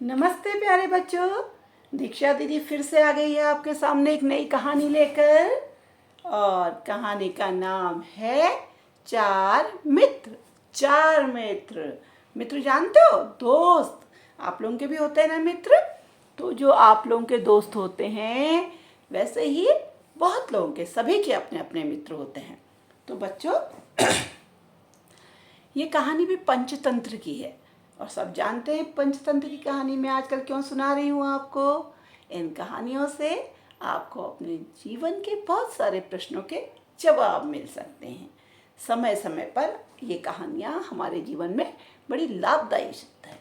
नमस्ते प्यारे बच्चों। दीक्षा दीदी फिर से आ गई है आपके सामने एक नई कहानी लेकर। और कहानी का नाम है चार मित्र। चार मित्र। मित्र जानते हो, दोस्त। आप लोगों के भी होते हैं ना मित्र। तो जो आप लोगों के दोस्त होते हैं वैसे ही बहुत लोगों के, सभी के अपने अपने मित्र होते हैं। तो बच्चों ये कहानी भी पंचतंत्र की है और सब जानते हैं पंचतंत्र की कहानी मैं आजकल क्यों सुना रही हूँ आपको। इन कहानियों से आपको अपने जीवन के बहुत सारे प्रश्नों के जवाब मिल सकते हैं। समय समय पर ये कहानियाँ हमारे जीवन में बड़ी लाभदायी सिद्ध है।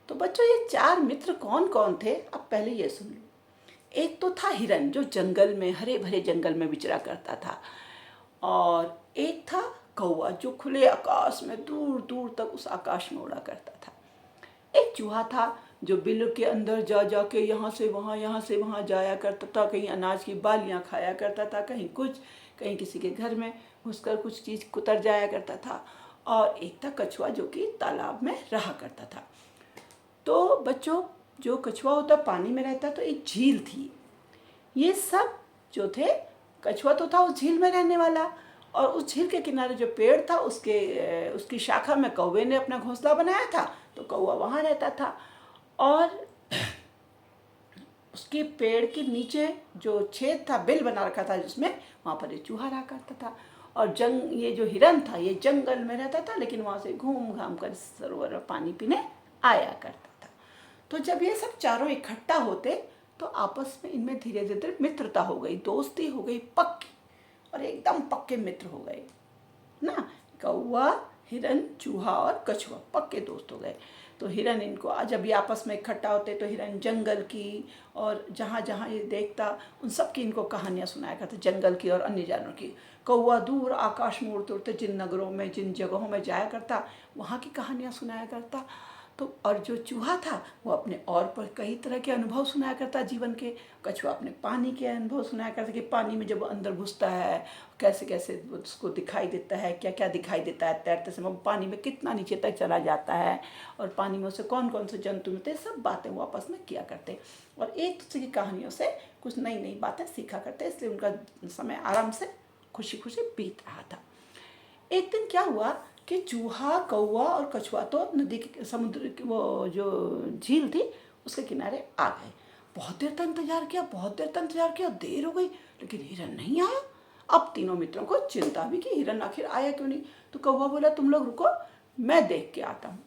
तो बच्चों ये चार मित्र कौन कौन थे, अब पहले ये सुन लो। एक तो था हिरन जो जंगल में, हरे भरे जंगल में विचरा करता था। और एक था कौवा जो खुले आकाश में दूर दूर तक उस आकाश में उड़ा करता था। एक चूहा था जो बिल के अंदर जा जा के यहाँ से वहाँ जाया करता था। कहीं अनाज की बालियाँ खाया करता था, कहीं कुछ, कहीं किसी के घर में घुसकर कुछ चीज़ कुतर जाया करता था। और एक था कछुआ जो कि तालाब में रहा करता था। तो बच्चों जो कछुआ होता पानी में रहता तो एक झील थी। ये सब जो थे, कछुआ तो था उस झील में रहने वाला, और उस झील के किनारे जो पेड़ था उसकी शाखा में कौवे ने अपना घोंसला बनाया था। तो कौवा वहाँ रहता था। और उसके पेड़ के नीचे जो छेद था, बिल बना रखा था जिसमें, वहाँ पर ये चूहा रहा करता था। और ये जो हिरन था ये जंगल में रहता था, लेकिन वहाँ से घूम घाम कर सरोवर में पानी पीने आया करता था। तो जब ये सब चारों इकट्ठा होते तो आपस में इनमें धीरे धीरे मित्रता हो गई, दोस्ती हो गई पक्की, और एकदम पक्के मित्र हो गए ना। कौवा, हिरन, चूहा और कछुआ पक्के दोस्त हो गए। तो हिरन इनको जब ये आपस में इकट्ठा होते तो हिरन जंगल की और जहाँ जहाँ ये देखता उन सब की इनको कहानियाँ सुनाया करता, जंगल की और अन्य जानवरों की। कौवा दूर आकाश में उड़ते उड़ते जिन नगरों में, जिन जगहों में जाया करता, वहाँ की कहानियाँ सुनाया करता। तो और जो चूहा था वो अपने और पर कई तरह के अनुभव सुनाया करता जीवन के। कछुआ अपने पानी के अनुभव सुनाया करता कि पानी में जब अंदर घुसता है कैसे कैसे उसको दिखाई देता है, क्या क्या दिखाई देता है, तैरते समय पानी में कितना नीचे तक चला जाता है, और पानी में उसे कौन कौन से जंतु मिलते हैं, सब बातें वो आपस में किया करते और एक दूसरे की कहानियों से कुछ नई नई बातें सीखा करते। इसलिए उनका समय आराम से खुशी खुशी बीत रहा था। एक दिन क्या हुआ कि चूहा, कौवा और कछुआ तो नदी के, समुद्र की वो जो झील थी उसके किनारे आ गए। बहुत देर तक इंतजार किया, बहुत देर तक इंतजार किया, देर हो गई लेकिन हिरन नहीं आया। अब तीनों मित्रों को चिंता भी कि हिरन आखिर आया क्यों नहीं। तो कौवा बोला तुम लोग रुको, मैं देख के आता हूँ।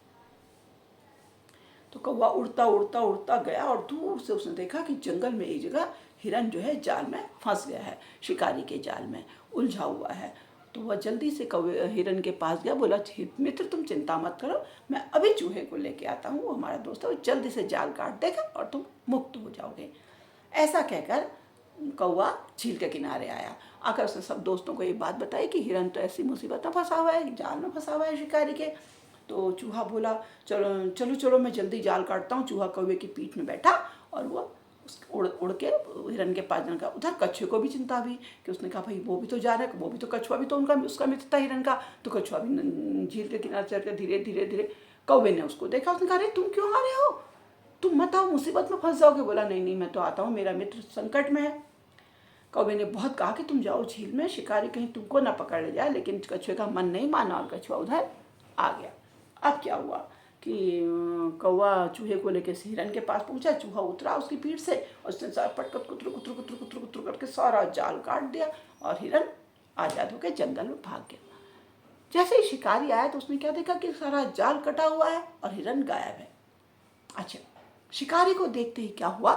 तो कौवा उड़ता उड़ता उड़ता गया और दूर से उसने देखा कि जंगल में एक जगह हिरन जो है जाल में फंस गया है, शिकारी के जाल में उलझा हुआ है। तो वह जल्दी से कौवे हिरन के पास गया, बोला मित्र तुम चिंता मत करो, मैं अभी चूहे को लेके आता हूँ, वो हमारा दोस्त है, वो जल्दी से जाल काट देगा और तुम मुक्त हो जाओगे। ऐसा कहकर कौवा झील के किनारे आया। आकर उसने सब दोस्तों को ये बात बताई कि हिरन तो ऐसी मुसीबत में फंसा हुआ है, जाल में फंसा हुआ है शिकारी के। तो चूहा बोला चलो चलो चलो मैं जल्दी जाल काटता हूँ। चूहा कौवे की पीठ में बैठा और वो उड़ उड़ के हिरन के पास जाने का। उधर कछुए को भी चिंता हुई कि उसने कहा भाई वो भी तो जा रहा है, वो भी तो, कछुआ भी तो उनका उसका मित्र था हिरन का। तो कछुआ भी झील के किनारे चढ़कर धीरे धीरे धीरे, कौवे ने उसको देखा, उसने कहा अरे तुम क्यों आ रहे हो, तुम मत आओ, मुसीबत में फंस जाओगे। बोला नहीं नहीं मैं तो आता हूँ, मेरा मित्र संकट में है। कौवे ने बहुत कहा कि तुम जाओ झील में, शिकारी कहीं तुमको ना पकड़ ले जाए, लेकिन कछुए का मन नहीं माना और कछुआ उधर आ गया। अब क्या हुआ कि कौवा चूहे को लेकर हिरन के पास पहुंचा, चूहा उतरा उसकी पीठ से और उसने सारा पटकट कुतर कुतर कुतर कुतर कुतर करके सारा जाल काट दिया और हिरन आज़ाद होकर जंगल में भाग गया। जैसे ही शिकारी आया तो उसने क्या देखा कि सारा जाल कटा हुआ है और हिरन गायब है। अच्छा, शिकारी को देखते ही क्या हुआ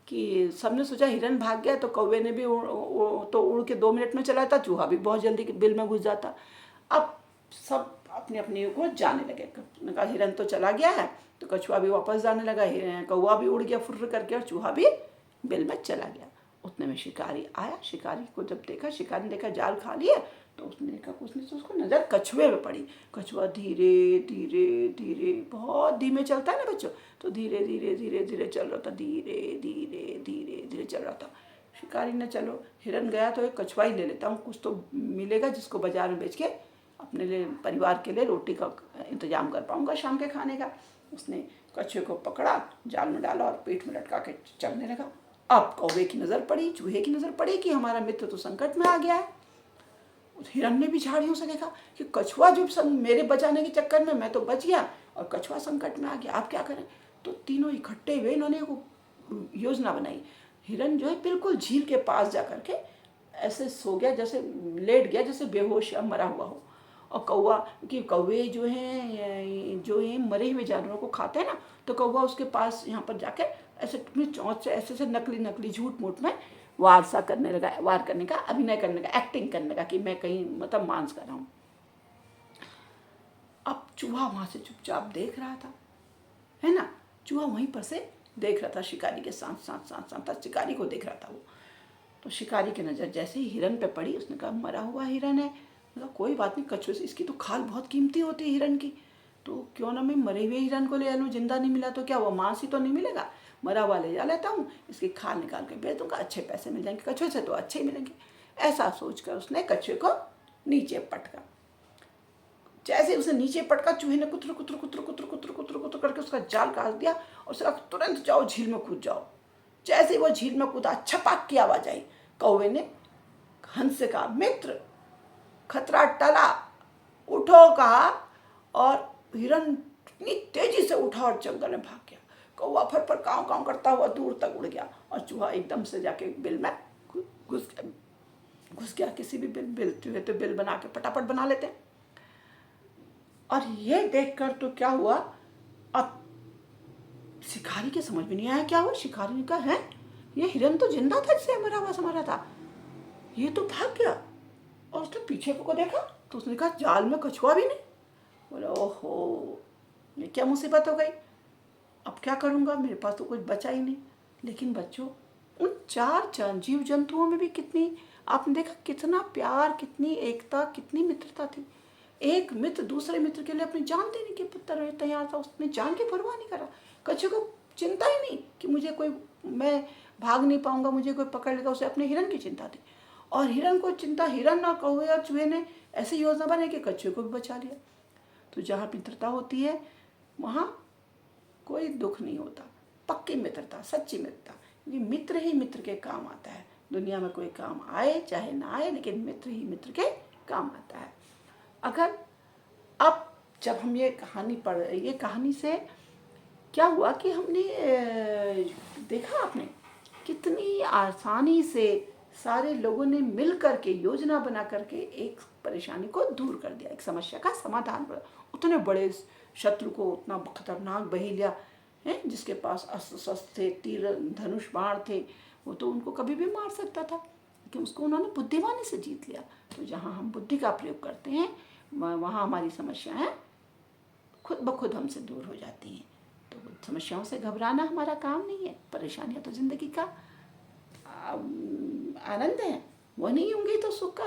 कि सबने सोचा हिरन भाग गया, तो कौवे ने भी उड़ के 2 मिनट में चला जाता, चूहा भी बहुत जल्दी बिल में घुस जाता। अब सब अपनी अपनी को जाने लगे। कहा हिरन तो चला गया है, तो कछुआ भी वापस जाने लगा, कौवा भी उड़ गया फुर्र करके और चूहा भी बिल में चला गया। उतने में शिकारी आया। शिकारी को जब देखा, शिकारी ने देखा जाल खा लिया, तो उसने देखा, उसने तो उसको नज़र कछुए में पड़ी। कछुआ धीरे धीरे धीरे, बहुत धीमे चलता है ना बच्चों, तो धीरे धीरे धीरे धीरे चल रहा था, धीरे धीरे धीरे धीरे चल रहा था। शिकारी ने चलो हिरन गया तो एक कछुआ ही ले लेता हूँ, कुछ तो मिलेगा जिसको बाजार में बेच के अपने लिए, परिवार के लिए रोटी का इंतजाम कर पाऊंगा शाम के खाने का। उसने कछुए को पकड़ा, जाल में डाला और पेट में लटका के चलने लगा। अब कौवे की नज़र पड़ी, चूहे की नज़र पड़ी कि हमारा मित्र तो संकट में आ गया है। हिरन ने भी झाड़ियों से देखा कि कछुआ जो मेरे बचाने के चक्कर में मैं तो बच गया और कछुआ संकट में आ गया, आप क्या करें। तो तीनों इकट्ठे हुए, इन्होंने एक योजना बनाई। हिरन जो है बिल्कुल झील के पास जा करके ऐसे सो गया, जैसे लेट गया जैसे बेहोश या मरा हुआ हो। और कौवा, कि कौवे जो हैं मरे हुए जानवरों को खाते हैं ना, तो कौवा उसके पास यहाँ पर जाके ऐसे अपनी चोंच से ऐसे नकली नकली झूठ मूठ में वार करने का, अभिनय करने का, एक्टिंग करने का कि मैं कहीं मतलब मांस कर रहा हूँ। अब चूहा वहाँ से चुपचाप देख रहा था, है ना, चूहा वहीं पर से देख रहा था, शिकारी के साथ साथ साथ साथ शिकारी को देख रहा था वो। तो शिकारी की नज़र जैसे ही हिरन पे पड़ी, उसने कहा मरा हुआ हिरन है, मतलब कोई बात नहीं, कछुए से इसकी तो खाल बहुत कीमती होती है हिरन की, तो क्यों ना मैं मरे हुए हिरन को ले लूँ, जिंदा नहीं मिला तो क्या वो मांस ही तो नहीं मिलेगा, मरा हुआ ले जा लेता हूँ, इसकी खाल निकाल के बेच दूंगा, अच्छे पैसे मिल जाएंगे, कछुए से तो अच्छे ही मिलेंगे। ऐसा सोचकर उसने कछुए को नीचे पटका। जैसे उसे नीचे पटका, चूहे ने कुतर कुतर कुतर कुतर कुतर कुतर कुतर करके उसका जाल काट दिया और उसका तुरंत जाओ झील में कूद जाओ। जैसे वो झील में कूदा, छपाक की आवाज आई। कौवे ने हंस से कहा मित्र खतरा टला, उठो कहा, और हिरन इतनी तेजी से उठा और जंगल में भाग गया। कौवा फर फर काँव काँव करता हुआ दूर तक उड़ गया और चूहा एकदम से जाके बिल में घुस गया। किसी भी बिल चूहे तो बिल बना के फटाफट बना लेते हैं। और ये देखकर तो क्या हुआ, अब शिकारी के समझ में नहीं आया क्या हुआ। शिकारी ने कहा है ये हिरन तो जिंदा था जिसे मरा हुआ समझ था, ये तो भाग गया। और उसने पीछे को देखा तो उसने कहा जाल में कछुआ भी नहीं। बोला ओहो ये क्या मुसीबत हो गई, अब क्या करूँगा, मेरे पास तो कुछ बचा ही नहीं। लेकिन बच्चों उन चार जीव जंतुओं में भी कितनी, आपने देखा कितना प्यार, कितनी एकता, कितनी मित्रता थी। एक मित्र दूसरे मित्र के लिए अपनी जान देने के तरह तैयार था, उसने जान की परवाह नहीं करा। कछुए को चिंता ही नहीं कि मुझे कोई, मैं भाग नहीं पाऊंगा, मुझे कोई पकड़ लेगा, उसे अपने हिरन की चिंता थी। और हिरन को चिंता, हिरन ना कौवे और चूहे ने ऐसी योजना बनाई कि कछुए को भी बचा लिया। तो जहाँ मित्रता होती है वहाँ कोई दुख नहीं होता, पक्की मित्रता, सच्ची मित्रता। ये मित्र ही मित्र के काम आता है। दुनिया में कोई काम आए चाहे ना आए, लेकिन मित्र ही मित्र के काम आता है। अगर अब जब हम ये कहानी पढ़, ये कहानी से क्या हुआ कि हमने देखा आपने कितनी आसानी से सारे लोगों ने मिल करके योजना बना करके एक परेशानी को दूर कर दिया, एक समस्या का समाधान कर। उतने बड़े शत्रु को उतना खतरनाक बहेलिया है, जिसके पास अस्त्र शस्त्र थे, तीर धनुष बाण थे, वो तो उनको कभी भी मार सकता था, लेकिन उसको उन्होंने बुद्धिमानी से जीत लिया। तो जहाँ हम बुद्धि का प्रयोग करते हैं वहाँ हमारी समस्याएं खुद ब खुद हमसे दूर हो जाती हैं। तो समस्याओं से घबराना हमारा काम नहीं है। परेशानियाँ तो ज़िंदगी का आनंद है, वो नहीं होंगी तो सुख का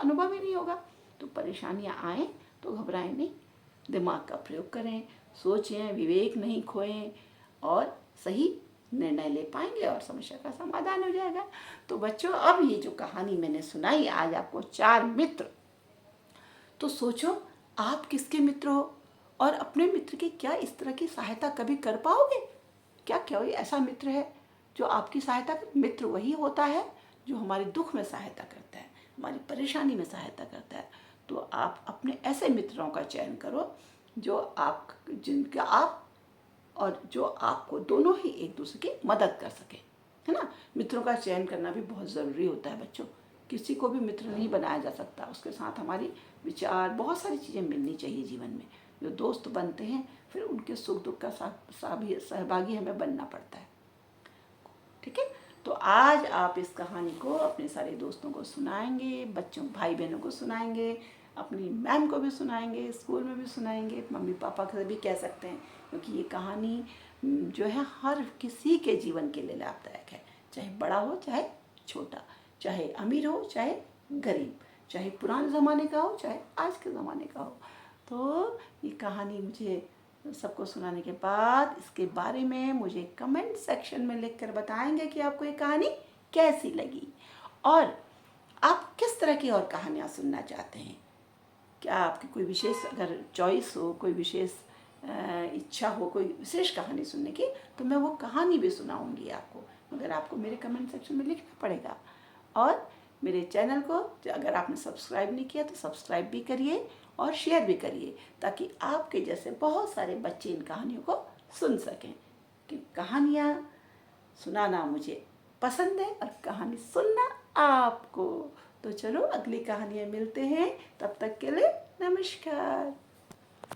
अनुभव ही नहीं होगा। तो परेशानियाँ आए तो घबराएं नहीं, दिमाग का प्रयोग करें, सोचें, विवेक नहीं खोएं और सही निर्णय ले पाएंगे और समस्या का समाधान हो जाएगा। तो बच्चों अब ये जो कहानी मैंने सुनाई आज आपको, चार मित्र, तो सोचो आप किसके मित्र हो और अपने मित्र की क्या इस तरह की सहायता कभी कर पाओगे? क्या कोई ऐसा मित्र है जो आपकी सहायता कर? मित्र वही होता है जो हमारे दुख में सहायता करता है, हमारी परेशानी में सहायता करता है। तो आप अपने ऐसे मित्रों का चयन करो जो जिनका आप और जो आपको दोनों ही एक दूसरे की मदद कर सके, है ना। मित्रों का चयन करना भी बहुत ज़रूरी होता है बच्चों। किसी को भी मित्र नहीं बनाया जा सकता, उसके साथ हमारी विचार, बहुत सारी चीज़ें मिलनी चाहिए जीवन में। जो दोस्त बनते हैं फिर उनके सुख दुख का सहभागी हमें बनना पड़ता है, ठीक है। तो आज आप इस कहानी को अपने सारे दोस्तों को सुनाएंगे, बच्चों भाई बहनों को सुनाएंगे, अपनी मैम को भी सुनाएंगे, स्कूल में भी सुनाएंगे, मम्मी पापा से भी कह सकते हैं, क्योंकि ये कहानी जो है हर किसी के जीवन के लिए लाभदायक है, चाहे बड़ा हो चाहे छोटा, चाहे अमीर हो चाहे गरीब, चाहे पुराने ज़माने का हो चाहे आज के ज़माने का हो। तो ये कहानी मुझे सबको सुनाने के बाद इसके बारे में मुझे कमेंट सेक्शन में लिखकर बताएंगे कि आपको ये कहानी कैसी लगी और आप किस तरह की और कहानियाँ सुनना चाहते हैं। क्या आपकी कोई विशेष अगर चॉइस हो, कोई विशेष इच्छा हो कोई विशेष कहानी सुनने की तो मैं वो कहानी भी सुनाऊंगी आपको, मगर आपको मेरे कमेंट सेक्शन में लिखना पड़ेगा। और मेरे चैनल को अगर आपने सब्सक्राइब नहीं किया तो सब्सक्राइब भी करिए और शेयर भी करिए, ताकि आपके जैसे बहुत सारे बच्चे इन कहानियों को सुन सकें। कि कहानियाँ सुनाना मुझे पसंद है और कहानी सुनना आपको। तो चलो अगली कहानियाँ मिलते हैं, तब तक के लिए नमस्कार।